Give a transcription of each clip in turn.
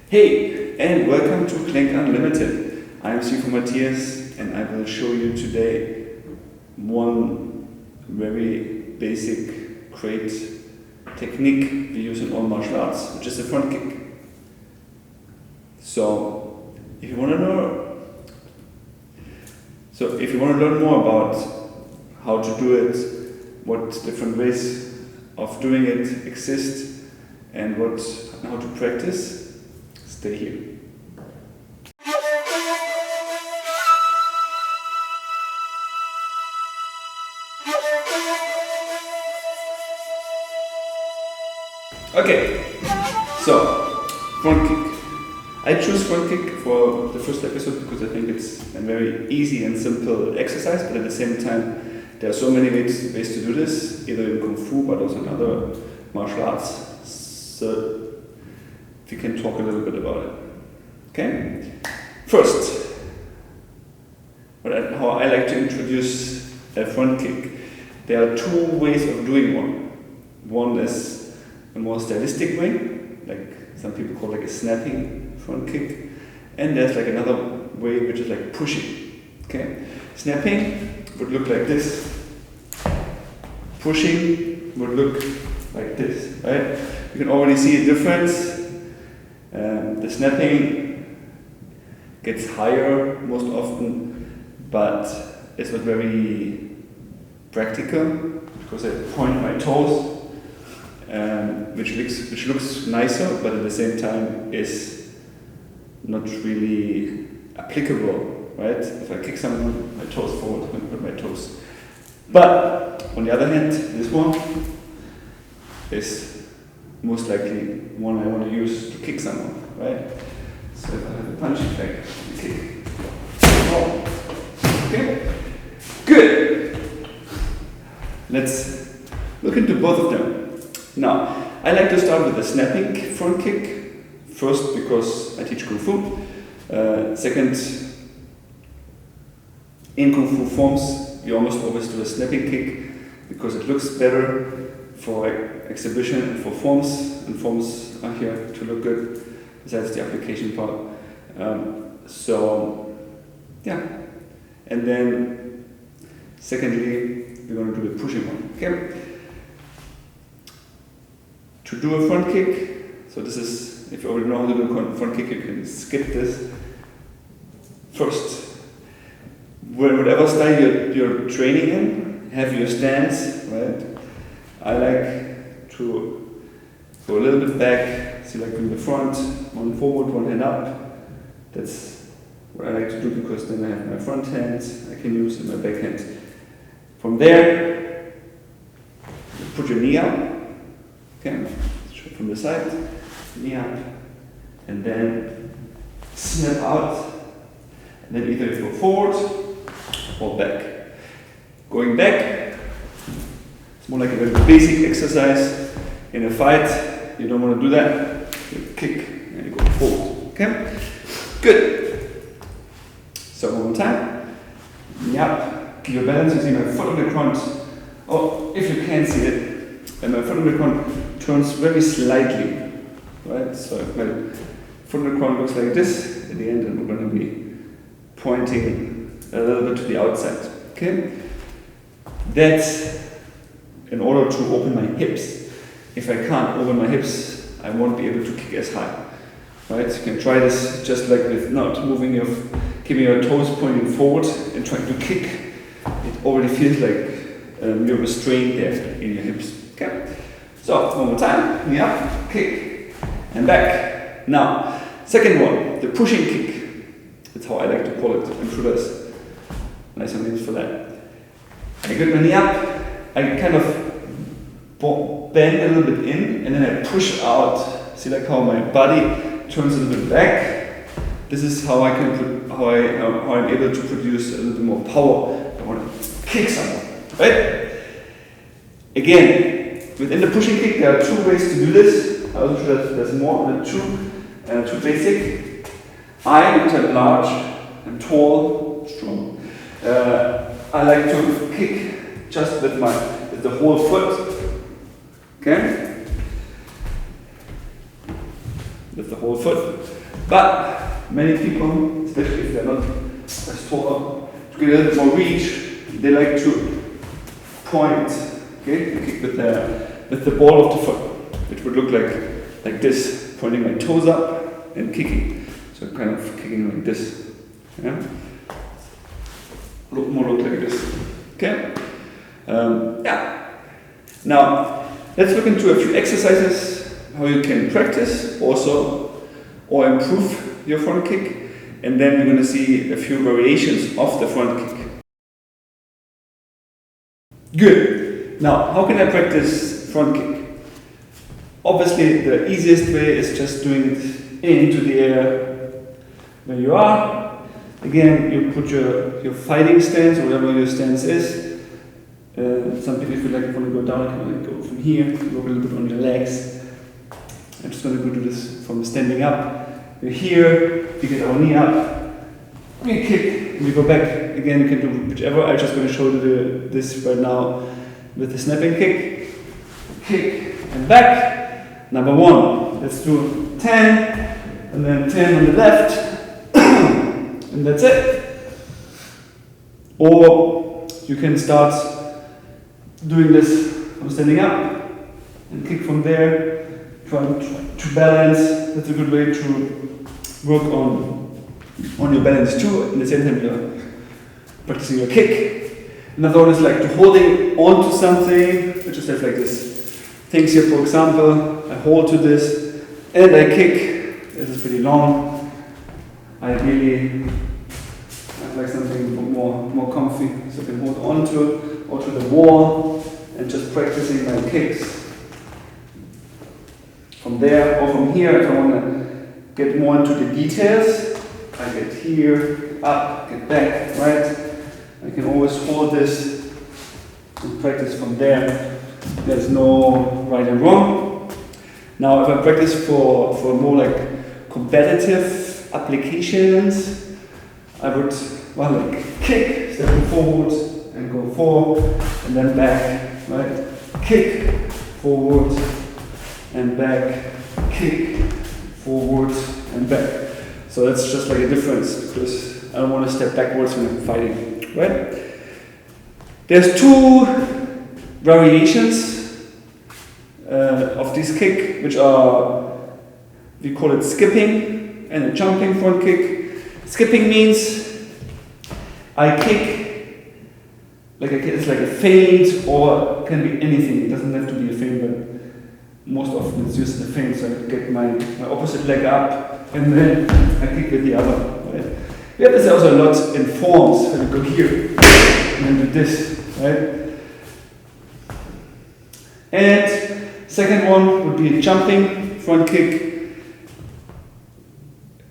Hey, and welcome to Klenk Unlimited. I am Sifu Matthias, and I will show you today one very basic, great technique we use in all martial arts, which is the front kick. So, if you want to learn more about how to do it, what different ways of doing it exist, and how to practice, stay here. Okay, so front kick. I choose front kick for the first episode because I think it's a very easy and simple exercise, but at the same time there are so many ways to do this, either in Kung Fu but also in other martial arts. So we can talk a little bit about it. Okay? First, how I like to introduce a front kick. There are two ways of doing one. One is a more stylistic way, like some people call like a snapping front kick, and there's like another way which is like pushing. Okay? Snapping would look like this. Pushing would look like this, right? You can already see a difference. The snapping gets higher most often, but it's not very practical because I point my toes, which looks nicer, but at the same time is not really applicable, right? If I kick someone, my toes forward, I put my toes. But on the other hand, this one is most likely one I want to use to kick someone, right? So if I have a punch effect, kick. Oh. Okay? Good. Let's look into both of them. Now, I like to start with the snapping front kick. First, because I teach Kung Fu. Second, in Kung Fu forms, we almost always do a snapping kick because it looks better for exhibition and for forms, and forms are here to look good, besides the application part. Yeah. And then, secondly, we're going to do the pushing one. Okay? To do a front kick, so this is, if you already know how to do a front kick, you can skip this. First, whatever style you're training in, have your stance, right? I like to go a little bit back, see like in the front, one forward, one hand up. That's what I like to do because then I have my front hand I can use and my back hand. From there, put your knee up, okay, from the side, knee up, and then snap out, and then either you go forward or back. Going back, it's more like a very basic exercise. In a fight, you don't want to do that. You kick and you go forward. Okay? Good. So one more time. Knee up. Keep your balance. You see my foot on the ground. Oh, if you can't see it, and my foot on the ground turns very slightly. Right? So if my foot on the ground looks like this at the end, and we're going to be pointing a little bit to the outside. Okay? That's in order to open my hips. If I can't open my hips, I won't be able to kick as high. Right? You can try this just like with not keeping your toes pointing forward and trying to kick. It already feels like you're restrained there in your hips. Okay? So, one more time. Knee up, kick, and back. Now, second one, the pushing kick. That's how I like to call it. I'm sure there's nice names for that. I get my knee up, I kind of bend a little bit in, and then I push out. See like how my body turns a little bit back. This is how I'm able to produce a little bit more power. I want to kick someone, right? Again, within the pushing kick, there are two ways to do this. I also sure that there's more than two basic. I'm large, I'm tall, strong. I like to kick just with the whole foot. Okay? with the whole foot. But many people, especially if they're not as tall, to get a little more reach, they like to point, okay, and kick with the ball of the foot. It would look like this, pointing my toes up and kicking. So kind of kicking like this. Yeah? Look like this. Okay? Yeah. Now, let's look into a few exercises, how you can practice also or improve your front kick. And then we're going to see a few variations of the front kick. Good. Now, how can I practice front kick? Obviously, the easiest way is just doing it into the air where you are. Again, you put your fighting stance, or whatever your stance is. Some people, if you like, want to go down, you can go from here, go a little bit on your legs. I'm just going to go do this from standing up. We're here, we get our knee up, we kick, and we go back. Again, you can do whichever. I'm just going to show you this right now with the snapping kick. Kick and back. Number 1. Let's do 10, and then 10 on the left, and that's it. Or you can start doing this from standing up and kick from there. Trying to balance. That's a good way to work on your balance too. At the same time, you're practicing your kick. Another one is like to holding on to something. I just have like this things here, for example. I hold to this and I kick. This is pretty long. Ideally, I'd like something more comfy, so I can hold on to it or to the wall and just practicing my kicks. From there or from here, if I want to get more into the details, I get here, up, get back, right? I can always hold this and practice from there. There's no right and wrong. Now, if I practice for more like competitive applications, I would kick, step forward and go forward and then back, right? Kick, forward and back, kick, forward and back. So that's just like a difference because I don't want to step backwards when I'm fighting, right? There's 2 variations of this kick, which are, we call it skipping and a jumping front kick. Skipping means I kick, it's like a feint, or can be anything. It doesn't have to be a feint, but most often it's used as a feint, so I get my opposite leg up and then I kick with the other. Right? We have this also a lot in forms, when you go here and then do this, right? And second one would be a jumping front kick.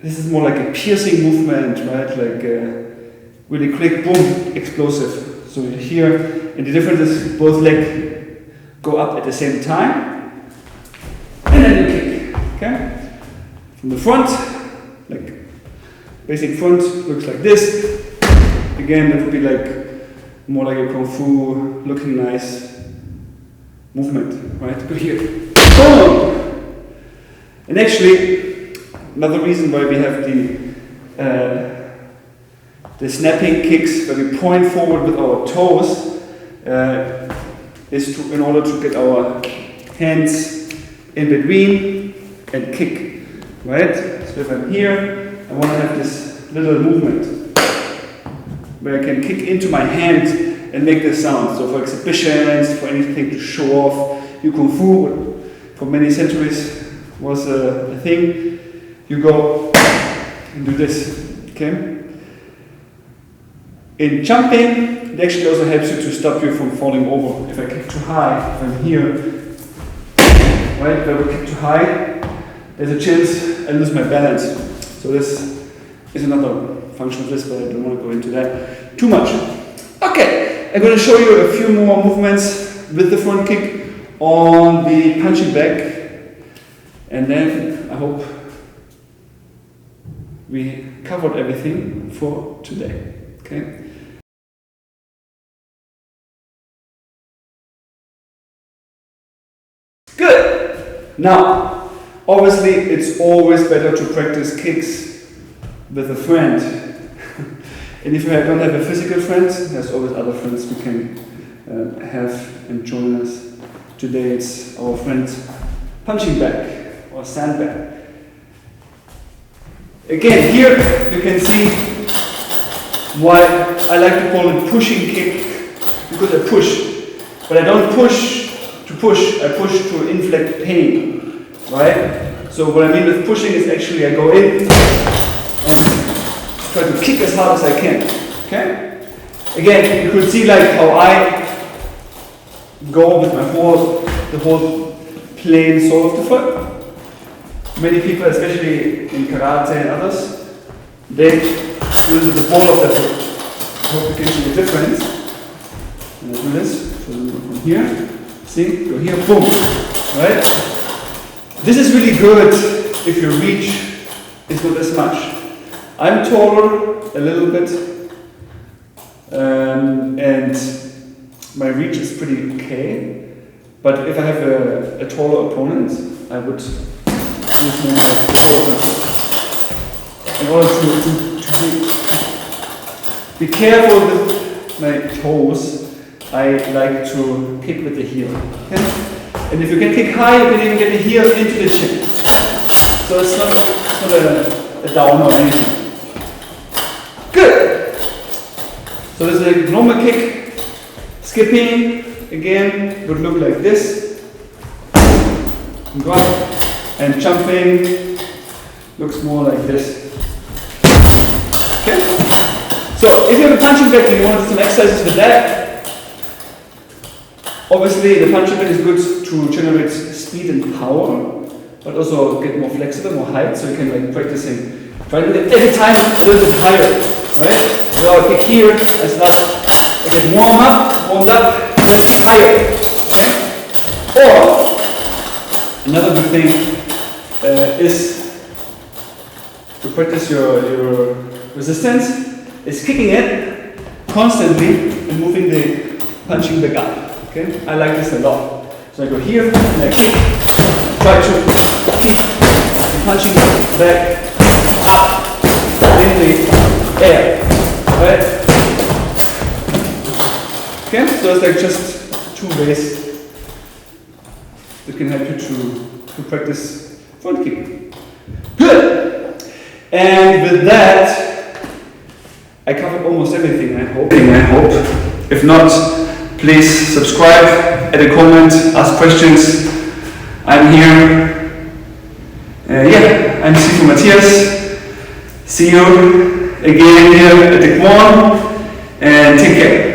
This is more like a piercing movement, right? Like really quick, boom, explosive. So you're here, and the difference is both legs go up at the same time. And then you kick, okay? From the front, like basic front looks like this. Again, that would be like more like a kung fu, looking nice movement, right? Go here, boom! And actually, another reason why we have the snapping kicks, where we point forward with our toes, is in order to get our hands in between and kick, right? So if I'm here, I want to have this little movement where I can kick into my hand and make this sound. So for exhibitions, for anything to show off, your kung fu for many centuries was a thing. You go and do this, okay? In jumping, it actually also helps you to stop you from falling over. If I kick too high, if I'm here, right, if I would kick too high, there's a chance I lose my balance. So this is another function of this, but I don't want to go into that too much. Okay, I'm going to show you a few more movements with the front kick on the punching bag, and then I hope we covered everything for today. Okay. Good. Now, Obviously, it's always better to practice kicks with a friend. And if you don't have a physical friend, there's always other friends we can have and join us. Today it's our friend punching bag or sandbag. Again, here you can see why I like to call it pushing kick, because I push. But I don't push to push, I push to inflict pain, right? So what I mean with pushing is actually I go in and try to kick as hard as I can, okay? Again, you could see like how I go with the whole plane sole of the foot. Many people, especially in karate and others, they use the ball of their foot. I hope you can see the difference. And I do this, so we go from here, see, go here, boom, right? This is really good if your reach is not as much. I'm taller a little bit, and my reach is pretty okay, but if I have a taller opponent, I would use more like the shoulder. In order to be careful with my toes, I like to kick with the heel. Okay? And if you can kick high, you can even get the heel into the chin. So it's not a down or anything. Good! So this is a normal kick. Skipping, again, would look like this. Go up. And jumping looks more like this. Okay? So if you have a punching bag and you want some exercises with that, obviously the punching bag is good to generate speed and power, but also get more flexible, more height, so you can like practicing. Try to do it every time a little bit higher, right? So I kick here, I start, I get warmed up, and then higher. Okay? Or another good thing is to practice your resistance, is kicking it constantly and moving the punching bag up. Okay? I like this a lot. So I go here and I kick, try to keep the punching bag up in the air. Right? Okay? So it's like just two ways that can help you to practice front kick. Good! And with that, I covered almost everything, I hope. If not, please subscribe, add a comment, ask questions. I'm here. I'm Sifu Matthias. See you again here at the Kwon, and take care.